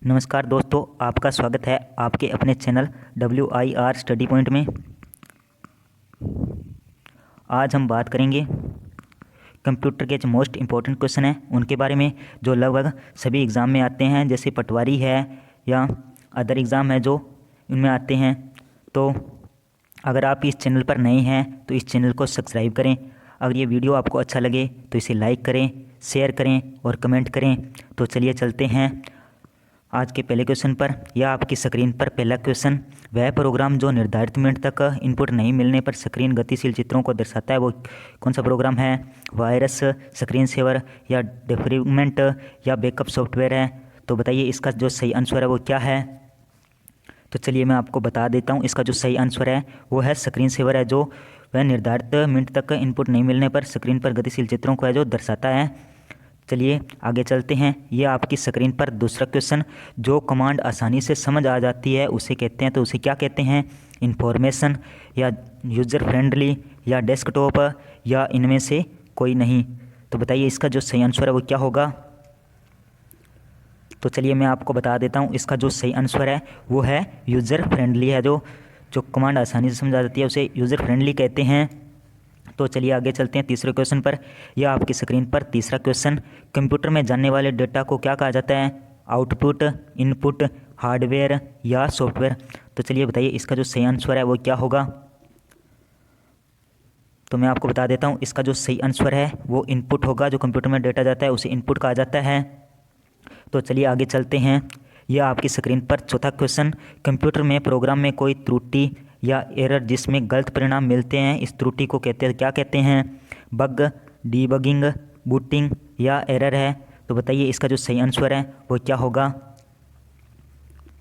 नमस्कार दोस्तों, आपका स्वागत है आपके अपने चैनल WIR स्टडी पॉइंट में। आज हम बात करेंगे कंप्यूटर के जो मोस्ट इम्पोर्टेंट क्वेश्चन हैं उनके बारे में, जो लगभग सभी एग्ज़ाम में आते हैं, जैसे पटवारी है या अदर एग्ज़ाम है जो इनमें आते हैं। तो अगर आप इस चैनल पर नए हैं तो इस चैनल को सब्सक्राइब करें। अगर ये वीडियो आपको अच्छा लगे तो इसे लाइक करें, शेयर करें और कमेंट करें। तो चलिए चलते हैं आज के पहले क्वेश्चन पर। यह आपकी स्क्रीन पर पहला क्वेश्चन, वह प्रोग्राम जो निर्धारित मिनट तक इनपुट नहीं मिलने पर स्क्रीन गतिशील चित्रों को दर्शाता है, वो कौन सा प्रोग्राम है? वायरस, स्क्रीन सेवर या डेफ्रेगमेंट या बैकअप सॉफ्टवेयर है? तो बताइए इसका जो सही आंसर है वो क्या है। तो चलिए मैं आपको बता देता हूँ, इसका जो सही आंसर है वो है स्क्रीन सेवर है, जो वह निर्धारित मिनट तक इनपुट नहीं मिलने पर स्क्रीन पर गतिशील चित्रों को है जो दर्शाता है। चलिए आगे चलते हैं। ये आपकी स्क्रीन पर दूसरा क्वेश्चन, जो कमांड आसानी से समझ आ जाती है उसे कहते हैं, तो उसे क्या कहते हैं? इंफॉर्मेशन या यूज़र फ्रेंडली या डेस्कटॉप या इनमें से कोई नहीं? तो बताइए इसका जो सही आंसर है वो क्या होगा। तो चलिए मैं आपको बता देता हूँ, इसका जो सही आंसर है वो है यूज़र फ्रेंडली है, जो कमांड आसानी से समझ आ जाती है उसे यूज़र फ्रेंडली कहते हैं। तो चलिए आगे चलते हैं तीसरे क्वेश्चन पर। यह आपकी स्क्रीन पर तीसरा क्वेश्चन, कंप्यूटर में जाने वाले डेटा को क्या कहा जाता है? आउटपुट, इनपुट, हार्डवेयर या सॉफ्टवेयर? तो चलिए बताइए इसका जो सही आंसर है वो क्या होगा। तो मैं आपको बता देता हूँ, इसका जो सही आंसर है वो इनपुट होगा। जो कंप्यूटर में डेटा जाता है उसे इनपुट कहा जाता है। तो चलिए आगे चलते हैं। यह आपकी स्क्रीन पर चौथा क्वेश्चन, कंप्यूटर में प्रोग्राम में कोई त्रुटि या एरर जिसमें गलत परिणाम मिलते हैं, इस त्रुटि को कहते हैं, क्या कहते हैं? बग, डीबगिंग, बूटिंग या एरर है? तो बताइए इसका जो सही आंसर है वो क्या होगा।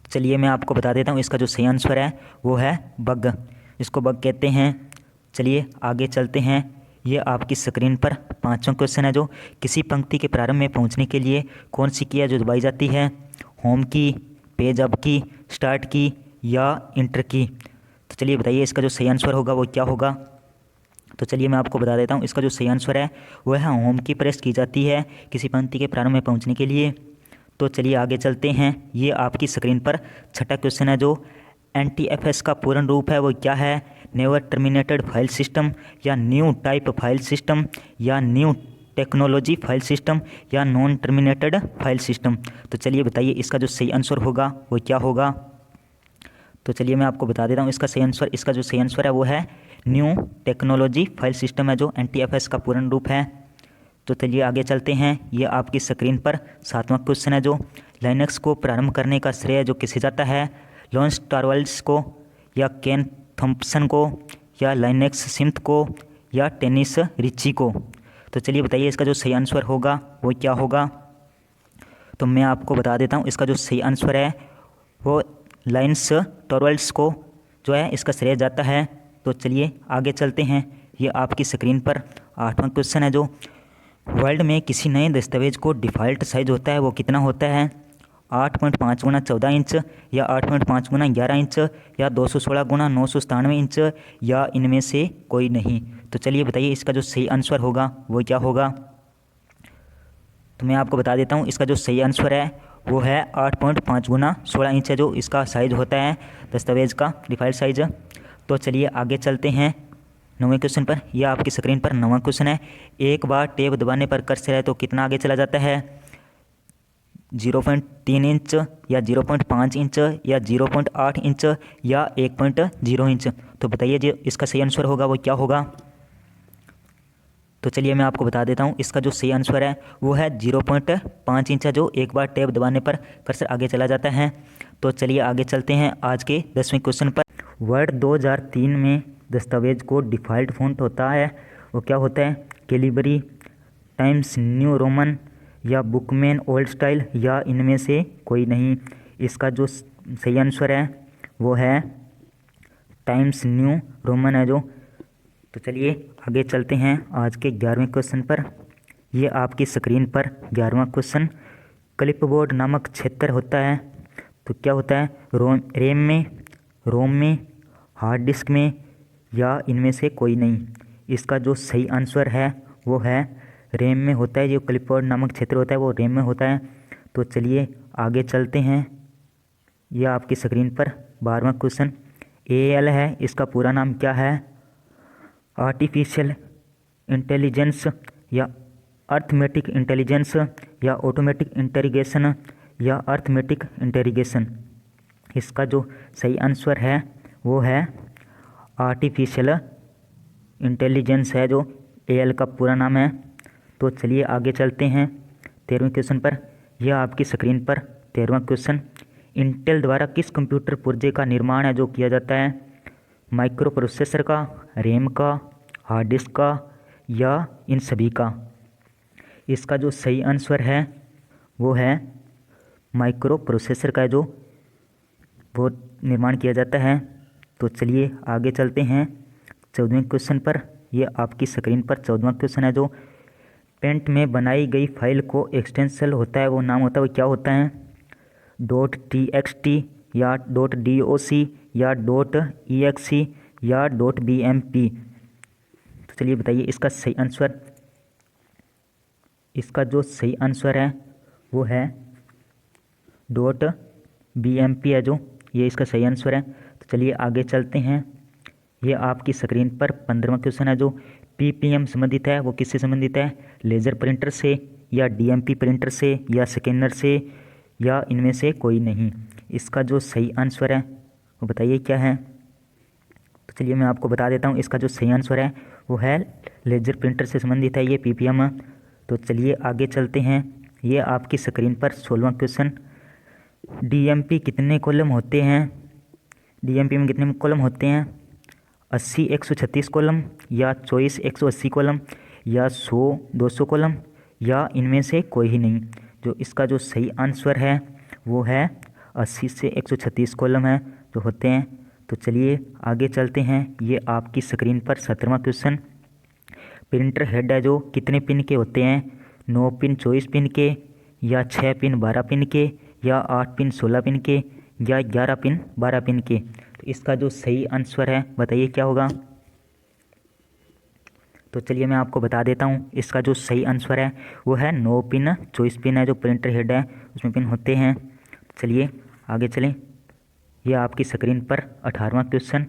चलिए मैं आपको बता देता हूँ, इसका जो सही आंसर है वो है बग, इसको बग कहते हैं। चलिए आगे चलते हैं। ये आपकी स्क्रीन पर पांचवा क्वेश्चन है, जो किसी पंक्ति के प्रारंभ में पहुँचने के लिए कौन सी की है जो दबाई जाती है? होम की, पेज अप की, स्टार्ट की या इंटर की? तो चलिए बताइए इसका जो सही आंसर होगा वो क्या होगा। तो चलिए मैं आपको बता देता हूँ, इसका जो सही आंसर है वो है होम की प्रेस की जाती है किसी पंक्ति के प्रारंभ में पहुँचने के लिए। तो चलिए आगे चलते हैं। ये आपकी स्क्रीन पर छठा क्वेश्चन है, जो NTFS का पूर्ण रूप है वो क्या है? नेवर टर्मिनेटेड फाइल सिस्टम या न्यू टाइप फाइल सिस्टम या न्यू टेक्नोलॉजी फाइल सिस्टम या नॉन टर्मिनेटेड फाइल सिस्टम? तो चलिए बताइए इसका जो सही आंसर होगा वो क्या होगा। तो चलिए मैं आपको बता देता हूँ, इसका जो सही आंसर है वो है न्यू टेक्नोलॉजी फाइल सिस्टम है, जो NTFS का पूर्ण रूप है। तो चलिए आगे चलते हैं। ये आपकी स्क्रीन पर सातवां क्वेश्चन है, जो लाइनक्स को प्रारंभ करने का श्रेय जो किसे जाता है? लॉन्स टॉरवाल्ड्स को या केन थॉम्पसन को या लाइनेक्स सिम्थ को या टेनिस रिची को? तो चलिए बताइए इसका जो सही आंसर होगा वो क्या होगा। तो मैं आपको बता देता हूँ, इसका जो सही आंसर है वो लाइन्स टॉरवाल्ड्स को जो है इसका श्रेय जाता है। तो चलिए आगे चलते हैं। ये आपकी स्क्रीन पर आठवां क्वेश्चन है, जो वर्ल्ड में किसी नए दस्तावेज को डिफ़ॉल्ट साइज होता है वो कितना होता है? 8.5 गुना 14 इंच या 8.5 गुना 11 इंच या 216 गुना 997 इंच या इनमें से कोई नहीं? तो चलिए बताइए इसका जो सही आंसर होगा वो क्या होगा। तो मैं आपको बता देता हूँ, इसका जो सही आंसर है वो है 8.5 गुना 16 इंच है, जो इसका साइज़ होता है दस्तावेज़ का डिफ़ॉल्ट साइज़। तो चलिए आगे चलते हैं नौवें क्वेश्चन पर। यह आपकी स्क्रीन पर नौवां क्वेश्चन है, एक बार टैब दबाने पर कर्सर है तो कितना आगे चला जाता है? 0.3 इंच या 0.5 इंच या 0.8 इंच या 1.0 इंच? तो बताइए जो इसका सही आंसर होगा वो क्या होगा। तो चलिए मैं आपको बता देता हूँ, इसका जो सही आंसर है वो है 0.5 इंच है, जो एक बार टैब दबाने पर कर्सर आगे चला जाता है। तो चलिए आगे चलते हैं आज के 10वें क्वेश्चन पर। वर्ड 2003 में दस्तावेज को डिफ़ॉल्ट फ़ॉन्ट होता है वो क्या होता है? कैलिबरी, टाइम्स न्यू रोमन या बुकमैन ओल्ड स्टाइल या इनमें से कोई नहीं? इसका जो सही आंसर है वो है टाइम्स न्यू रोमन है, जो। तो चलिए आगे चलते हैं आज के 11वें क्वेश्चन पर। ये आपकी स्क्रीन पर 11वां क्वेश्चन, क्लिपबोर्ड नामक क्षेत्र होता है तो क्या होता है? रैम में, रोम में, हार्ड डिस्क में या इनमें से कोई नहीं? इसका जो सही आंसर है वो है रैम में होता है। जो क्लिपबोर्ड नामक क्षेत्र होता है वो रैम में होता है। तो चलिए आगे चलते हैं। यह आपकी स्क्रीन पर 12वां क्वेश्चन AL है, इसका पूरा नाम क्या है? आर्टिफिशियल इंटेलिजेंस या अर्थमेटिक इंटेलिजेंस या ऑटोमेटिक इंटेरोगेशन या अर्थमेटिक इंटेरोगेशन। इसका जो सही आंसर है वो है आर्टिफिशियल इंटेलिजेंस है, जो AL का पूरा नाम है। तो चलिए आगे चलते हैं 13वें क्वेश्चन पर। यह आपकी स्क्रीन पर 13वां क्वेश्चन इंटेल द्वारा किस कंप्यूटर पुर्जे का निर्माण है जो किया जाता है? माइक्रो प्रोसेसर का, रैम का, हार्ड डिस्क का या इन सभी का? इसका जो सही आंसर है वो है माइक्रो प्रोसेसर का, जो वो निर्माण किया जाता है। तो चलिए आगे चलते हैं 14वें क्वेश्चन पर। यह आपकी स्क्रीन पर 14वां क्वेश्चन है, जो पेंट में बनाई गई फाइल को एक्सटेंशन होता है, वो नाम होता है, वो क्या होता है? .txt या .doc या .exe या .bmp। तो चलिए बताइए इसका सही आंसर। इसका जो सही आंसर है वो है .bmp है, जो ये इसका सही आंसर है। तो चलिए आगे चलते हैं। ये आपकी स्क्रीन पर 15वां क्वेश्चन है, जो PPM संबंधित है, वो किससे संबंधित है? लेज़र प्रिंटर से या DMP प्रिंटर से या स्कैनर से या इनमें से कोई नहीं। इसका जो सही आंसर है वो बताइए क्या है? तो चलिए मैं आपको बता देता हूँ। इसका जो सही आंसर है वो है लेज़र प्रिंटर से संबंधित है ये PPM। तो चलिए आगे चलते हैं। ये आपकी स्क्रीन पर 16वां क्वेश्चन DMP कितने कॉलम होते हैं? DMP में कितने कॉलम होते हैं? 80 136 कॉलम या 24 180 कॉलम या 100 200 कॉलम या इनमें से कोई ही नहीं। जो इसका जो सही आंसर है वो है 80 से 136 कॉलम है जो होते हैं। तो चलिए आगे चलते हैं। ये आपकी स्क्रीन पर 17वां क्वेश्चन प्रिंटर हेड है, जो कितने पिन के होते हैं? 9 पिन 24 पिन के या 6 पिन 12 पिन के या 8 पिन 16 पिन के या 11 पिन 12 पिन के? तो इसका जो सही आंसर है बताइए क्या होगा? तो चलिए मैं आपको बता देता हूँ। इसका जो सही आंसर है वो है 9 पिन 24 पिन है, जो प्रिंटर हेड है उसमें पिन होते हैं। चलिए आगे चलें। यह आपकी स्क्रीन पर 18वां क्वेश्चन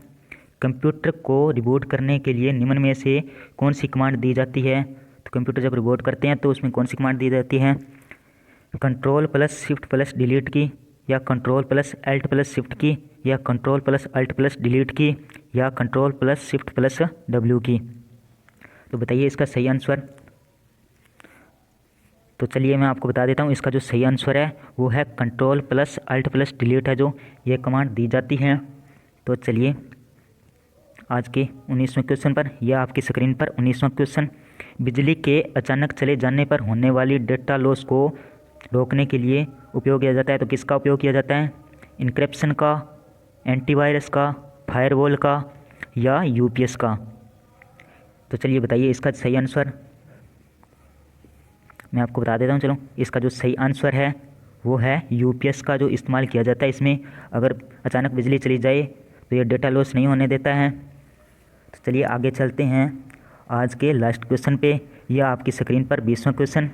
कंप्यूटर को रिबूट करने के लिए निम्न में से कौन सी कमांड दी जाती है? तो कंप्यूटर जब रिबूट करते हैं तो उसमें कौन सी कमांड दी जाती है? Ctrl+Shift+ डिलीट की या Ctrl+Alt+Shift की या Ctrl+Alt+ डिलीट की या Ctrl+Shift+W की? तो बताइए इसका सही आंसर। तो चलिए मैं आपको बता देता हूँ। इसका जो सही आंसर है वो है Ctrl+Alt+ डिलीट है, जो ये कमांड दी जाती है। तो चलिए आज के 19वें क्वेश्चन पर। यह आपकी स्क्रीन पर 19वां क्वेश्चन बिजली के अचानक चले जाने पर होने वाली डेटा लॉस को रोकने के लिए उपयोग किया जाता है। तो किसका उपयोग किया जाता है? इनक्रिप्शन का, एंटीवायरस का, फायरवॉल का या UPS का? तो चलिए बताइए इसका सही आंसर। मैं आपको बता देता हूँ। चलो, इसका जो सही आंसर है वो है UPS का, जो इस्तेमाल किया जाता है। इसमें अगर अचानक बिजली चली जाए तो ये डेटा लॉस नहीं होने देता है। तो चलिए आगे चलते हैं आज के लास्ट क्वेश्चन पे। यह आपकी स्क्रीन पर 20वां क्वेश्चन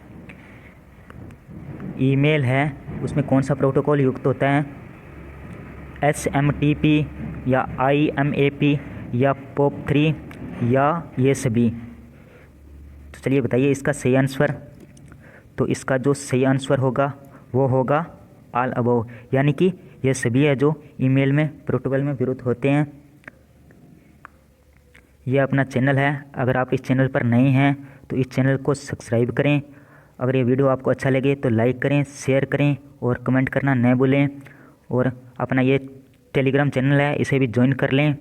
ईमेल है, उसमें कौन सा प्रोटोकॉल युक्त होता है? SMTP या IMAP या POP3 या ये सभी? तो चलिए बताइए इसका सही आंसर। तो इसका जो सही आंसर होगा वो होगा ऑल अबव, यानी कि ये सभी है जो ईमेल में प्रोटोकॉल में विरुद्ध होते हैं। यह अपना चैनल है, अगर आप इस चैनल पर नए हैं तो इस चैनल को सब्सक्राइब करें। अगर ये वीडियो आपको अच्छा लगे तो लाइक करें, शेयर करें और कमेंट करना न भूलें। और अपना ये टेलीग्राम चैनल है, इसे भी ज्वाइन कर लें।